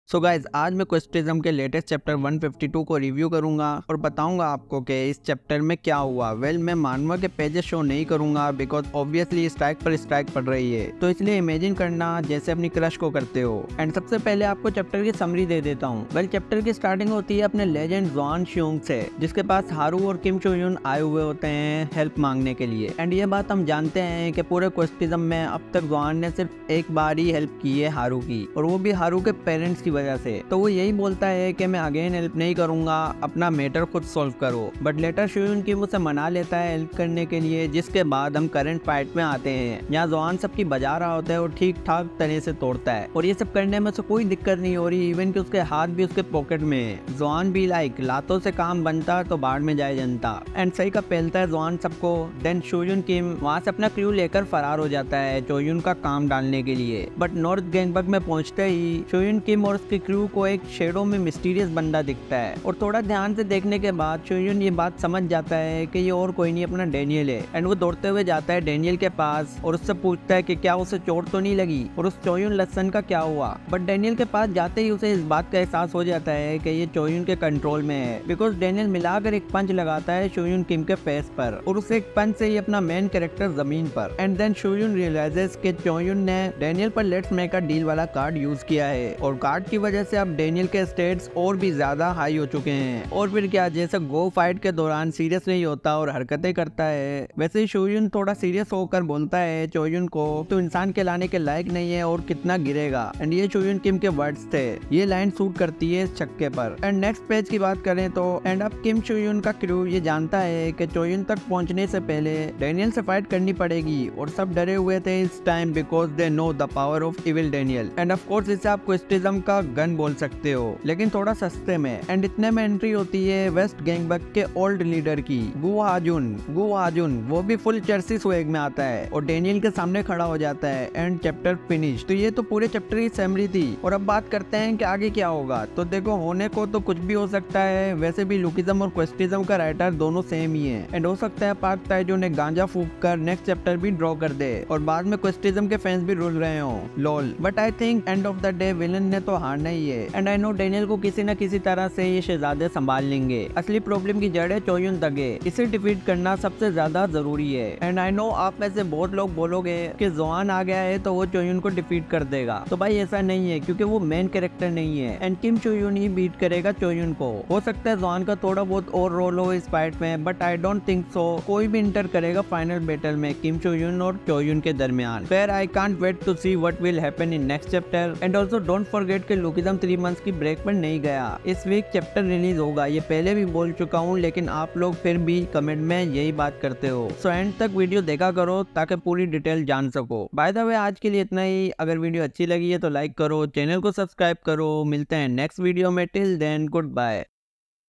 So guys आज मैं क्वेस्टिज्म के लेटेस्ट चैप्टर 152 को रिव्यू करूंगा और बताऊंगा आपको कि इस चैप्टर में क्या हुआ। मैं मानवा के पेजेस शो नहीं करूंगा बिकॉज ऑब्वियसली स्ट्राइक पर स्ट्राइक पड़ रही है, तो इसलिए इमेजिन करना जैसे अपनी क्रश को करते हो। एंड सबसे पहले आपको चैप्टर की समरी दे देता हूँ। चैप्टर की स्टार्टिंग होती है अपने लेजेंड ज़ुआन शियोंग से, जिसके पास हारू और किम चो यून आए हुए होते हैं हेल्प मांगने के लिए। एंड ये बात हम जानते हैं कि पूरे क्वेस्टिज्म में अब तक ज़ुआन ने सिर्फ एक बार ही हेल्प की है हारू की, और वो भी हारू के पेरेंट्स की वजह से। तो वो यही बोलता है कि मैं अगेन हेल्प नहीं करूंगा, अपना मैटर खुद सॉल्व करो। बट लेटर शियोन की मुझसे मना लेता है हेल्प करने के लिए, जिसके बाद हम करंट फाइट में आते हैं। यहाँ ज़ुआन सबकी बजा रहा होता है और ठीक ठाक तरह से तोड़ता है, और ये सब करने में से कोई दिक्कत नहीं हो रही, इवन कि उसके हाथ भी उसके पॉकेट में है। ज़ुआन भी लाइक लातों से काम बनता तो बाढ़ में जाए जनता। एंड सही का पहलता है ज़ुआन सबको। देन शोयुन किम वहाँ से अपना क्रू लेकर फरार हो जाता है चोयुन का काम डालने के लिए। बट नॉर्थ गैंगबक में पहुंचते ही शोयुन किम और उसके क्रू को एक शेडो में मिस्टीरियस बंदा दिखता है, और थोड़ा ध्यान से देखने के बाद शोयुन ये बात समझ जाता है कि ये और कोई नहीं अपना डेनियल है। एंड वो दौड़ते हुए जाता है डेनियल के पास और उससे पूछता है कि क्या उसे चोट तो नहीं लगी और उस चोयुन लसन का क्या हुआ। बट डेनियल के पास जाते ही उसे इस बात का एहसास हो जाता है कि ये चोयुन के कंट्रोल में है, बिकॉज डेनियल मिलाकर एक पंच लगाता है शोयुन किम के फेस पर, और उस एक पंच से ही अपना मेन कैरेक्टर जमीन पर। एंड देन शोयुन रियलाइजेस कि चोयुन ने डेनियल पर लेट्स मेक अ डील वाला कार्ड यूज किया है, और कार्ड की वजह से अब डेनियल के स्टेट्स और भी ज्यादा हाई हो चुके हैं। और फिर क्या, जैसे गो फाइट के दौरान सीरियस नहीं होता और हरकतें करता है, वैसे ही शोयुन थोड़ा सीरियस होकर बोलता है चोयुन को तो इंसान के लाने के लायक नहीं है और कितना गिरेगा। एंड ये शोयुन किम के वर्ड्स थे, ये लाइन सूट करती है इस छक्के पर। एंड नेक्स्ट पेज की बात करें तो एंड अब किम शोयुन का क्रू ये जानता है कि चोयुन तक पहुंचने से पहले डेनियल से फाइट करनी पड़ेगी, और सब डरे हुए थे इस time because they know the power of evil Daniel. End of course इसे आप क्वेस्टिज्म का गन बोल सकते हो, लेकिन थोड़ा सस्ते में। एंड इतने में एंट्री होती है वेस्ट गैंगबक के ओल्ड लीडर की, गु हाजुन। वो भी फुल चर्सी स्वेग में आता है और डेनियल के सामने खड़ा हो जाता है। And chapter finish. तो ये तो पूरे चैप्टर की समरी थी, और अब बात करते हैं कि आगे क्या होगा। तो देखो, होने को तो कुछ भी हो सकता है, वैसे भी लुकिज्म और क्वेस्टिज्म का राइटर दोनों सेम ही है। एंड हो सकता है पार्थ ताइजू ने गांजा फूक कर नेक्स्ट चैप्टर भी ड्रॉ कर दे और बाद में क्वेस्टिज्म के फैंस भी रुल रहे हो lol. But I think end of the day villain ने तो हारना ही है। एंड आई नो डेनियल को किसी न किसी तरह से ये शहजादे संभाल लेंगे। असली प्रॉब्लम की जड़ है चोयुन तगे, इसे डिफीट करना सबसे ज्यादा जरूरी है। एंड आई नो आप में से बहुत लोग बोलोगे कि ज़ुआन आ गया है तो वो चोयुन को डिफीट कर देगा। तो भाई ऐसा नहीं है, क्योंकि वो मेन कैरेक्टर नहीं है। एंड किम चोयुन ही बीट करेगा चोयुन को। हो सकता है ज़ुआन का थोड़ा बहुत और रोल हो इस फाइट में, but I don't think so कोई भी इंटर करेगा फाइनल बैटल में किम चोयुन और चोयुन के दरमियान। फिर I can't wait to see what will happen in next chapter. And also don't forget कि लुकिज्म 3 मंथ्स की ब्रेक पर नहीं गया, इस वीक चैप्टर रिलीज होगा। ये पहले भी बोल चुका हूँ, लेकिन आप लोग फिर भी कमेंट में यही बात करते हो। सो एंड तक वीडियो देखा करो ताकि पूरी डिटेल जान सको। बाय द वे आज के लिए इतना ही। अगर वीडियो अच्छी लगी है तो लाइक करो, चैनल को सब्सक्राइब करो। मिलते हैं नेक्स्ट वीडियो में। Till then good bye.